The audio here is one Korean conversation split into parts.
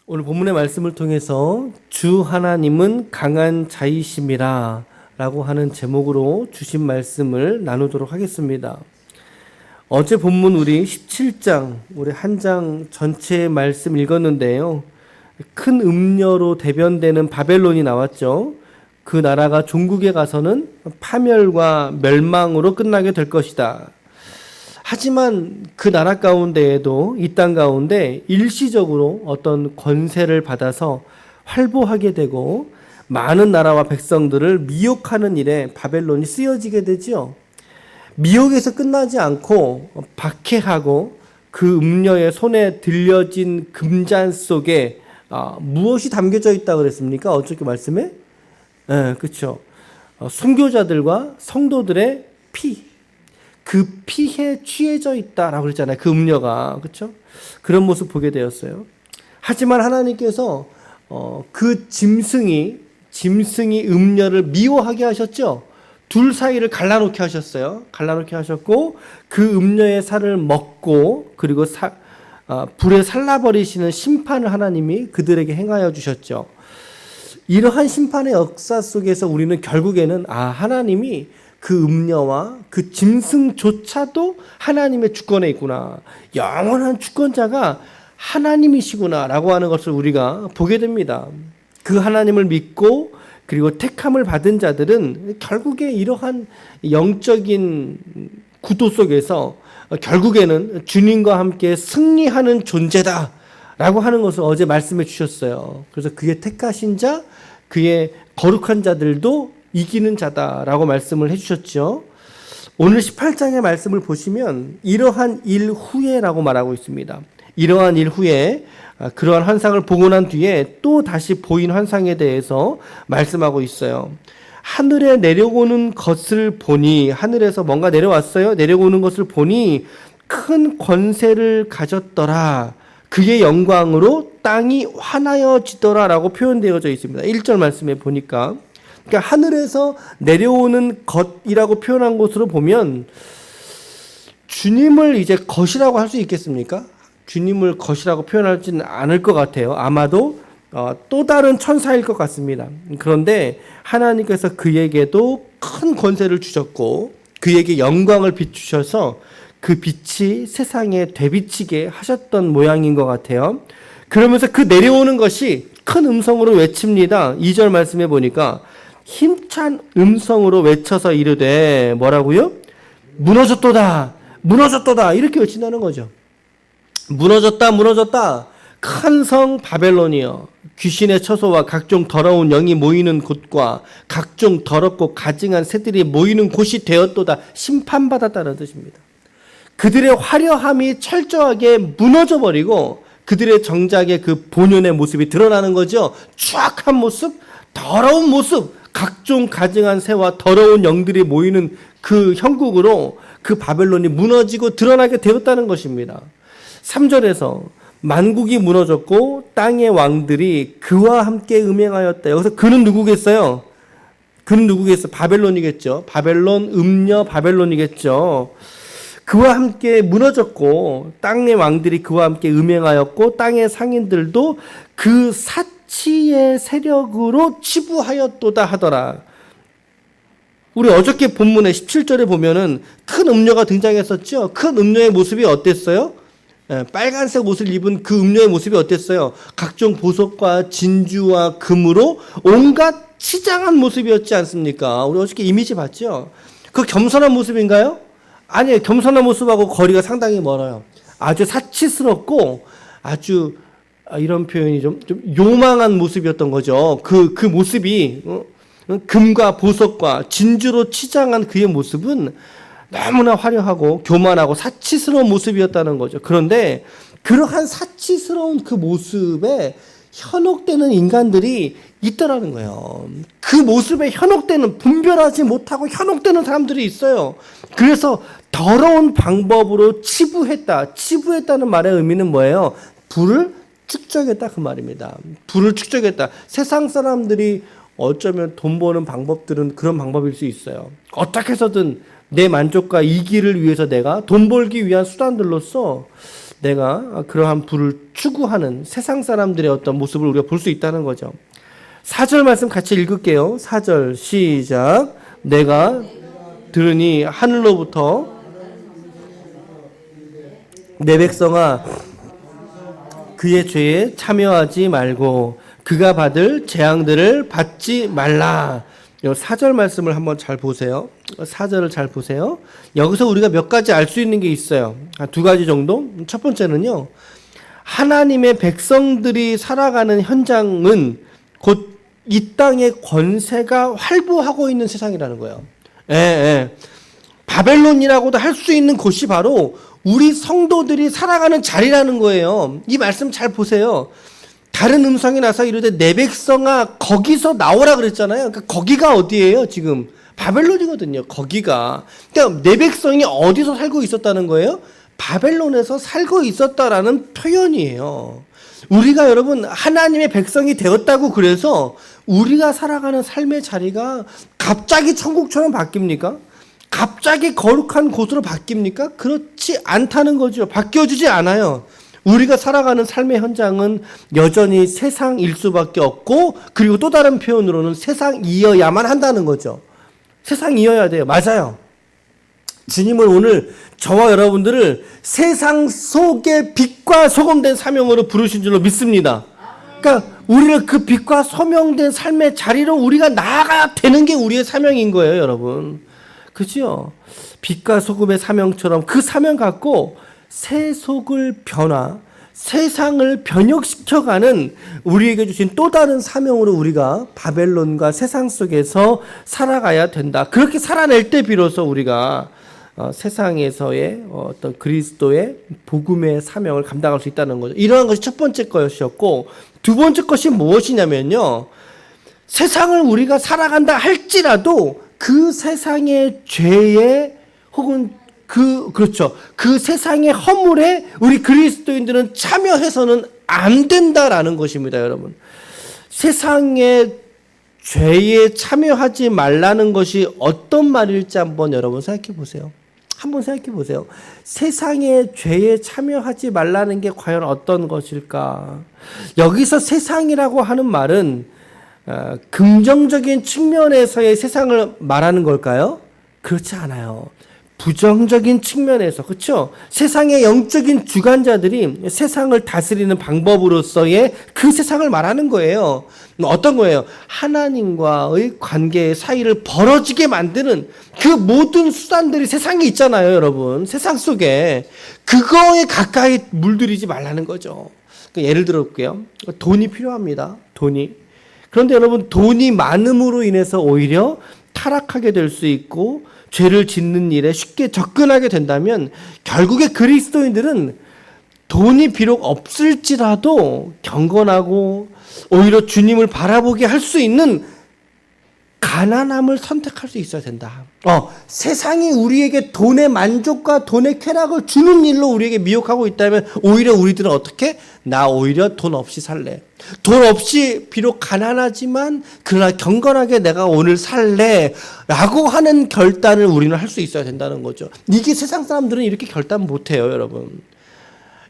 오늘 본문의 말씀을 통해서 주 하나님은 강한 자이심이라 라고 하는 제목으로 주신 말씀을 나누도록 하겠습니다. 어제 본문 우리 17장, 우리 한 장 전체의 말씀 읽었는데요. 큰 음녀로 대변되는 바벨론이 나왔죠. 그 나라가 종국에 가서는 파멸과 멸망으로 끝나게 될 것이다. 하지만 그 나라 가운데에도 이 땅 가운데 일시적으로 어떤 권세를 받아서 활보하게 되고 많은 나라와 백성들을 미혹하는 일에 바벨론이 쓰여지게 되지요. 미혹에서 끝나지 않고 박해하고 그 음녀의 손에 들려진 금잔 속에 무엇이 담겨져 있다고 그랬습니까? 어저께 말씀에? 네, 그렇죠. 순교자들과 성도들의 피. 그 피에 취해져 있다라고 그랬잖아요. 그 음녀가. 그렇죠? 그런 모습 보게 되었어요. 하지만 하나님께서 그 짐승이 음녀를 미워하게 하셨죠. 둘 사이를 갈라놓게 하셨어요. 갈라놓게 하셨고 그 음녀의 살을 먹고 그리고 불에 살라버리시는 심판을 하나님이 그들에게 행하여 주셨죠. 이러한 심판의 역사 속에서 우리는 결국에는 하나님이 그 음녀와 그 짐승조차도 하나님의 주권에 있구나. 영원한 주권자가 하나님이시구나 라고 하는 것을 우리가 보게 됩니다. 그 하나님을 믿고 그리고 택함을 받은 자들은 결국에 이러한 영적인 구도 속에서 결국에는 주님과 함께 승리하는 존재다 라고 하는 것을 어제 말씀해 주셨어요. 그래서 그의 택하신 자, 그의 거룩한 자들도 이기는 자다라고 말씀을 해주셨죠. 오늘 18장의 말씀을 보시면 이러한 일 후에라고 말하고 있습니다. 이러한 일 후에 그러한 환상을 보고 난 뒤에 또 다시 보인 환상에 대해서 말씀하고 있어요. 하늘에 내려오는 것을 보니, 하늘에서 뭔가 내려왔어요. 내려오는 것을 보니 큰 권세를 가졌더라. 그의 영광으로 땅이 환하여지더라 라고 표현되어져 있습니다. 1절 말씀에 보니까 그러니까 하늘에서 내려오는 것이라고 표현한 것으로 보면 주님을 이제 것이라고 할 수 있겠습니까? 주님을 것이라고 표현하지는 않을 것 같아요. 아마도 또 다른 천사일 것 같습니다. 그런데 하나님께서 그에게도 큰 권세를 주셨고 그에게 영광을 비추셔서 그 빛이 세상에 되비치게 하셨던 모양인 것 같아요. 그러면서 그 내려오는 것이 큰 음성으로 외칩니다. 2절 말씀해 보니까 힘찬 음성으로 외쳐서 이르되 뭐라고요? 무너졌도다, 무너졌도다 이렇게 외친다는 거죠. 무너졌다, 무너졌다. 큰 성 바벨론이여, 귀신의 처소와 각종 더러운 영이 모이는 곳과 각종 더럽고 가증한 새들이 모이는 곳이 되었도다. 심판받았다는 뜻입니다. 그들의 화려함이 철저하게 무너져 버리고 그들의 정작의 그 본연의 모습이 드러나는 거죠. 추악한 모습, 더러운 모습, 각종 가증한 새와 더러운 영들이 모이는 그 형국으로 그 바벨론이 무너지고 드러나게 되었다는 것입니다. 3절에서 만국이 무너졌고 땅의 왕들이 그와 함께 음행하였다. 여기서 그는 누구겠어요? 그는 누구겠어요? 바벨론이겠죠. 바벨론, 음녀 바벨론이겠죠. 그와 함께 무너졌고 땅의 왕들이 그와 함께 음행하였고 땅의 상인들도 그 사치의 세력으로 치부하였도다 하더라. 우리 어저께 본문의 17절에 보면은 큰 음녀가 등장했었죠. 큰 음녀의 모습이 어땠어요? 빨간색 옷을 입은 그 음녀의 모습이 어땠어요? 각종 보석과 진주와 금으로 온갖 치장한 모습이었지 않습니까? 우리 어저께 이미지 봤죠? 그 겸손한 모습인가요? 아니에요. 겸손한 모습하고 거리가 상당히 멀어요. 아주 사치스럽고 아주 이런 표현이 좀 요망한 모습이었던 거죠. 그 모습이 금과 보석과 진주로 치장한 그의 모습은 너무나 화려하고 교만하고 사치스러운 모습이었다는 거죠. 그런데 그러한 사치스러운 그 모습에 현혹되는 인간들이 있더라는 거예요. 그 모습에 현혹되는, 분별하지 못하고 현혹되는 사람들이 있어요. 그래서 더러운 방법으로 치부했다. 치부했다는 말의 의미는 뭐예요? 불을 축적했다 그 말입니다. 불을 축적했다. 세상 사람들이 어쩌면 돈 버는 방법들은 그런 방법일 수 있어요. 어떻게 해서든 내 만족과 이기를 위해서 내가 돈 벌기 위한 수단들로서 내가 그러한 부를 추구하는 세상 사람들의 어떤 모습을 우리가 볼 수 있다는 거죠. 4절 말씀 같이 읽을게요. 4절 시작. 내가 들으니 하늘로부터 내 백성아 그의 죄에 참여하지 말고 그가 받을 재앙들을 받지 말라. 요 4절 말씀을 한번 잘 보세요. 4절을 잘 보세요. 여기서 우리가 몇 가지 알 수 있는 게 있어요. 두 가지 정도. 첫 번째는요. 하나님의 백성들이 살아가는 현장은 곧 이 땅의 권세가 활보하고 있는 세상이라는 거예요. 바벨론이라고도 할 수 있는 곳이 바로 우리 성도들이 살아가는 자리라는 거예요. 이 말씀 잘 보세요. 다른 음성이 나서 이르되 내 백성아 거기서 나오라 그랬잖아요. 그러니까 거기가 어디예요? 지금 바벨론이거든요. 거기가. 그러니까 내 백성이 어디서 살고 있었다는 거예요? 바벨론에서 살고 있었다라는 표현이에요. 우리가 여러분 하나님의 백성이 되었다고 그래서 우리가 살아가는 삶의 자리가 갑자기 천국처럼 바뀝니까? 갑자기 거룩한 곳으로 바뀝니까? 그렇지 않다는 거죠. 바뀌어지지 않아요. 우리가 살아가는 삶의 현장은 여전히 세상일 수밖에 없고, 그리고 또 다른 표현으로는 세상이어야만 한다는 거죠. 세상이어야 돼요. 맞아요. 주님은 오늘 저와 여러분들을 세상 속의 빛과 소금된 사명으로 부르신 줄로 믿습니다. 그러니까 우리를 그 빛과 소명된 삶의 자리로 우리가 나아가야 되는 게 우리의 사명인 거예요, 여러분. 그죠? 빛과 소금의 사명처럼 그 사명 갖고 세속을 변화, 세상을 변혁시켜가는 우리에게 주신 또 다른 사명으로 우리가 바벨론과 세상 속에서 살아가야 된다. 그렇게 살아낼 때 비로소 우리가 세상에서의 어떤 그리스도의 복음의 사명을 감당할 수 있다는 거죠. 이러한 것이 첫 번째 것이었고, 두 번째 것이 무엇이냐면요. 세상을 우리가 살아간다 할지라도 그 세상의 죄에 혹은 그 세상의 허물에 우리 그리스도인들은 참여해서는 안 된다라는 것입니다, 여러분. 세상의 죄에 참여하지 말라는 것이 어떤 말일지 한번 여러분 생각해 보세요. 한번 생각해 보세요. 세상의 죄에 참여하지 말라는 게 과연 어떤 것일까? 여기서 세상이라고 하는 말은 긍정적인 측면에서의 세상을 말하는 걸까요? 그렇지 않아요. 부정적인 측면에서, 그렇죠? 세상의 영적인 주관자들이 세상을 다스리는 방법으로서의 그 세상을 말하는 거예요. 어떤 거예요? 하나님과의 관계 사이를 벌어지게 만드는 그 모든 수단들이 세상에 있잖아요, 여러분. 세상 속에. 그거에 가까이 물들이지 말라는 거죠. 예를 들어 볼게요. 돈이 필요합니다. 돈이. 그런데 여러분, 돈이 많음으로 인해서 오히려 타락하게 될 수 있고 죄를 짓는 일에 쉽게 접근하게 된다면 결국에 그리스도인들은 돈이 비록 없을지라도 경건하고 오히려 주님을 바라보게 할 수 있는 가난함을 선택할 수 있어야 된다. 세상이 우리에게 돈의 만족과 돈의 쾌락을 주는 일로 우리에게 미혹하고 있다면 오히려 우리들은 어떻게? 나 오히려 돈 없이 살래. 돈 없이 비록 가난하지만 그러나 경건하게 내가 오늘 살래 라고 하는 결단을 우리는 할 수 있어야 된다는 거죠. 이게 세상 사람들은 이렇게 결단 못해요, 여러분.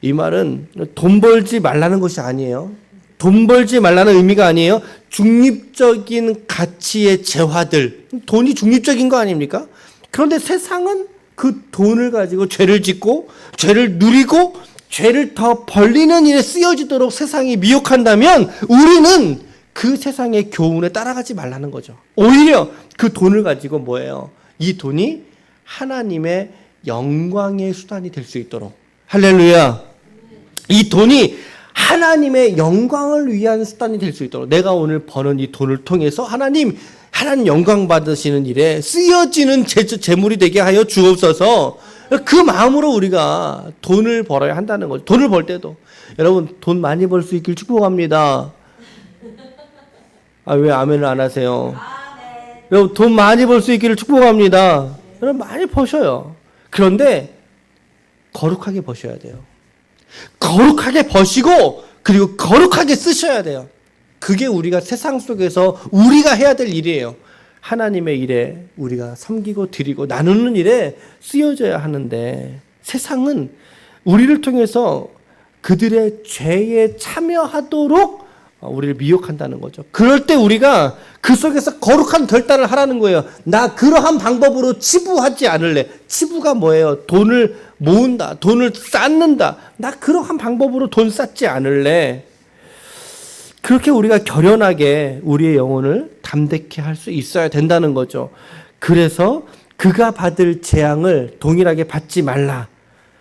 이 말은 돈 벌지 말라는 것이 아니에요. 돈 벌지 말라는 의미가 아니에요. 중립적인 가치의 재화들. 돈이 중립적인 거 아닙니까? 그런데 세상은 그 돈을 가지고 죄를 짓고 죄를 누리고 죄를 더 벌리는 일에 쓰여지도록 세상이 미혹한다면 우리는 그 세상의 교훈에 따라가지 말라는 거죠. 오히려 그 돈을 가지고 뭐예요? 이 돈이 하나님의 영광의 수단이 될 수 있도록. 할렐루야. 이 돈이 하나님의 영광을 위한 수단이 될 수 있도록 내가 오늘 버는 이 돈을 통해서 하나님 영광 받으시는 일에 쓰여지는 재물이 되게 하여 주옵소서. 그 마음으로 우리가 돈을 벌어야 한다는 거죠. 돈을 벌 때도 여러분 돈 많이 벌 수 있길 축복합니다. 왜 아멘을 안 하세요? 여러분 돈 많이 벌 수 있기를 축복합니다. 여러분 많이 버셔요. 그런데 거룩하게 버셔야 돼요. 거룩하게 버시고 그리고 거룩하게 쓰셔야 돼요. 그게 우리가 세상 속에서 우리가 해야 될 일이에요. 하나님의 일에 우리가 섬기고 드리고 나누는 일에 쓰여져야 하는데 세상은 우리를 통해서 그들의 죄에 참여하도록 우리를 미혹한다는 거죠. 그럴 때 우리가 그 속에서 거룩한 결단을 하라는 거예요. 나 그러한 방법으로 치부하지 않을래. 치부가 뭐예요? 돈을 모은다, 돈을 쌓는다. 나 그러한 방법으로 돈 쌓지 않을래. 그렇게 우리가 결연하게 우리의 영혼을 담대케 할 수 있어야 된다는 거죠. 그래서 그가 받을 재앙을 동일하게 받지 말라.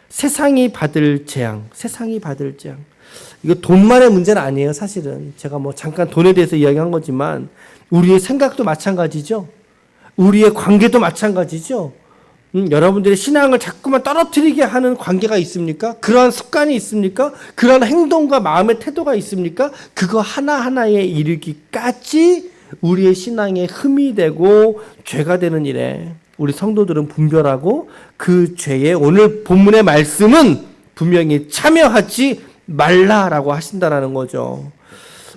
세상이 받을 재앙. 이거 돈만의 문제는 아니에요, 사실은. 제가 뭐 잠깐 돈에 대해서 이야기한 거지만 우리의 생각도 마찬가지죠. 우리의 관계도 마찬가지죠. 여러분들의 신앙을 자꾸만 떨어뜨리게 하는 관계가 있습니까? 그러한 습관이 있습니까? 그러한 행동과 마음의 태도가 있습니까? 그거 하나하나에 이르기까지 우리의 신앙에 흠이 되고 죄가 되는 일에 우리 성도들은 분별하고 그 죄에 오늘 본문의 말씀은 분명히 참여하지 말라라고 하신다라는 거죠.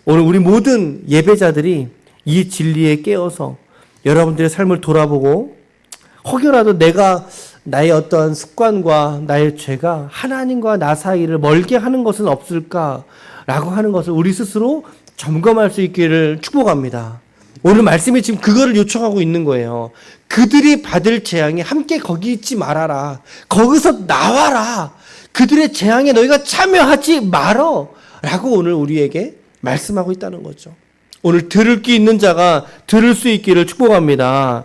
오늘 우리 모든 예배자들이 이 진리에 깨어서 여러분들의 삶을 돌아보고 혹여라도 내가 나의 어떠한 습관과 나의 죄가 하나님과 나 사이를 멀게 하는 것은 없을까라고 하는 것을 우리 스스로 점검할 수 있기를 축복합니다. 오늘 말씀이 지금 그거를 요청하고 있는 거예요. 그들이 받을 재앙에 함께 거기 있지 말아라. 거기서 나와라. 그들의 재앙에 너희가 참여하지 말어. 라고 오늘 우리에게 말씀하고 있다는 거죠. 오늘 들을 귀 있는 자가 들을 수 있기를 축복합니다.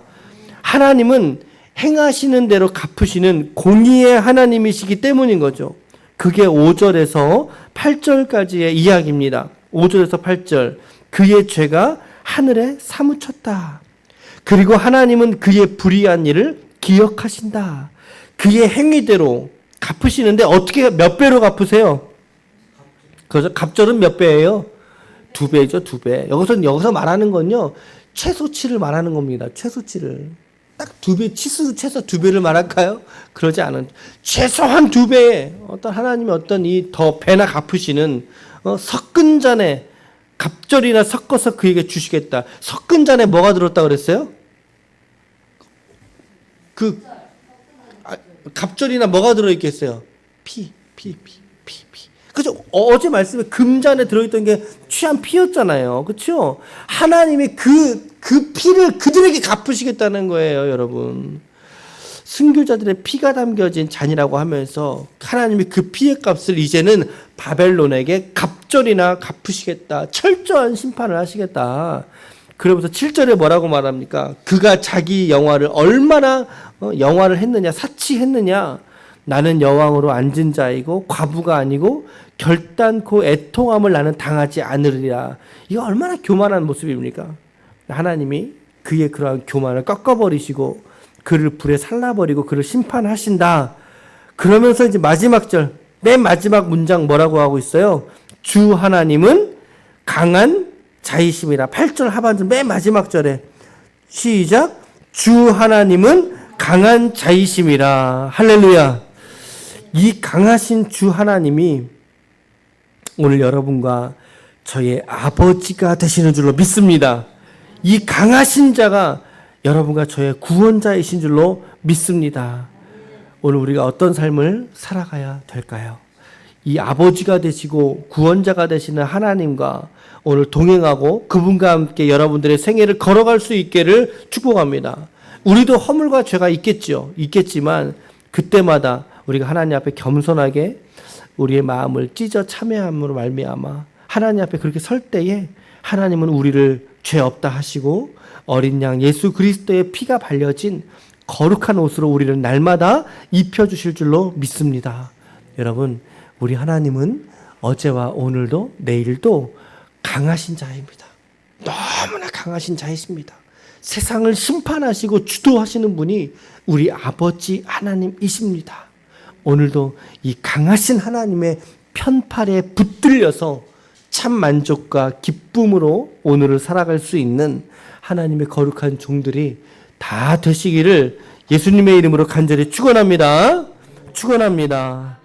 하나님은 행하시는 대로 갚으시는 공의의 하나님이시기 때문인 거죠. 그게 5절에서 8절까지의 이야기입니다. 5절에서 8절. 그의 죄가 하늘에 사무쳤다. 그리고 하나님은 그의 불의한 일을 기억하신다. 그의 행위대로 갚으시는데 어떻게 몇 배로 갚으세요? 그죠? 갑절은 몇 배예요? 2배죠, 2배. 여기서 말하는 건요, 최소치를 말하는 겁니다. 최소치를. 딱 2배, 최소 2배를 말할까요? 그러지 않은, 최소한 2배, 하나님의 이 더 배나 갚으시는, 섞은 잔에, 갑절이나 섞어서 그에게 주시겠다. 섞은 잔에 뭐가 들었다 그랬어요? 갑절이나 뭐가 들어있겠어요? 피. 그죠? 어제 말씀에 금잔에 들어있던 게 취한 피였잖아요. 그렇죠? 하나님이 그 피를 그들에게 갚으시겠다는 거예요, 여러분. 순교자들의 피가 담겨진 잔이라고 하면서 하나님이 그 피의 값을 이제는 바벨론에게 갑절이나 갚으시겠다. 철저한 심판을 하시겠다. 그러면서 7절에 뭐라고 말합니까? 그가 자기 영화를 얼마나 영화를 했느냐, 사치했느냐. 나는 여왕으로 앉은 자이고 과부가 아니고 결단코 애통함을 나는 당하지 않으리라. 이거 얼마나 교만한 모습입니까? 하나님이 그의 그러한 교만을 꺾어버리시고 그를 불에 살라버리고 그를 심판하신다. 그러면서 이제 마지막 절, 맨 마지막 문장 뭐라고 하고 있어요? 주 하나님은 강한 자이심이라. 8절 하반절 맨 마지막 절에 시작. 주 하나님은 강한 자이심이라. 할렐루야. 이 강하신 주 하나님이 오늘 여러분과 저의 아버지가 되시는 줄로 믿습니다. 이 강하신 자가 여러분과 저의 구원자이신 줄로 믿습니다. 오늘 우리가 어떤 삶을 살아가야 될까요? 이 아버지가 되시고 구원자가 되시는 하나님과 오늘 동행하고 그분과 함께 여러분들의 생애를 걸어갈 수 있기를 축복합니다. 우리도 허물과 죄가 있겠지만 그때마다 우리가 하나님 앞에 겸손하게 우리의 마음을 찢어 참회함으로 말미암아 하나님 앞에 그렇게 설 때에 하나님은 우리를 죄 없다 하시고 어린 양 예수 그리스도의 피가 발려진 거룩한 옷으로 우리를 날마다 입혀주실 줄로 믿습니다. 여러분, 우리 하나님은 어제와 오늘도 내일도 강하신 자입니다. 너무나 강하신 자이십니다. 세상을 심판하시고 주도하시는 분이 우리 아버지 하나님이십니다. 오늘도 이 강하신 하나님의 편팔에 붙들려서 참 만족과 기쁨으로 오늘을 살아갈 수 있는 하나님의 거룩한 종들이 다 되시기를 예수님의 이름으로 간절히 축원합니다. 축원합니다.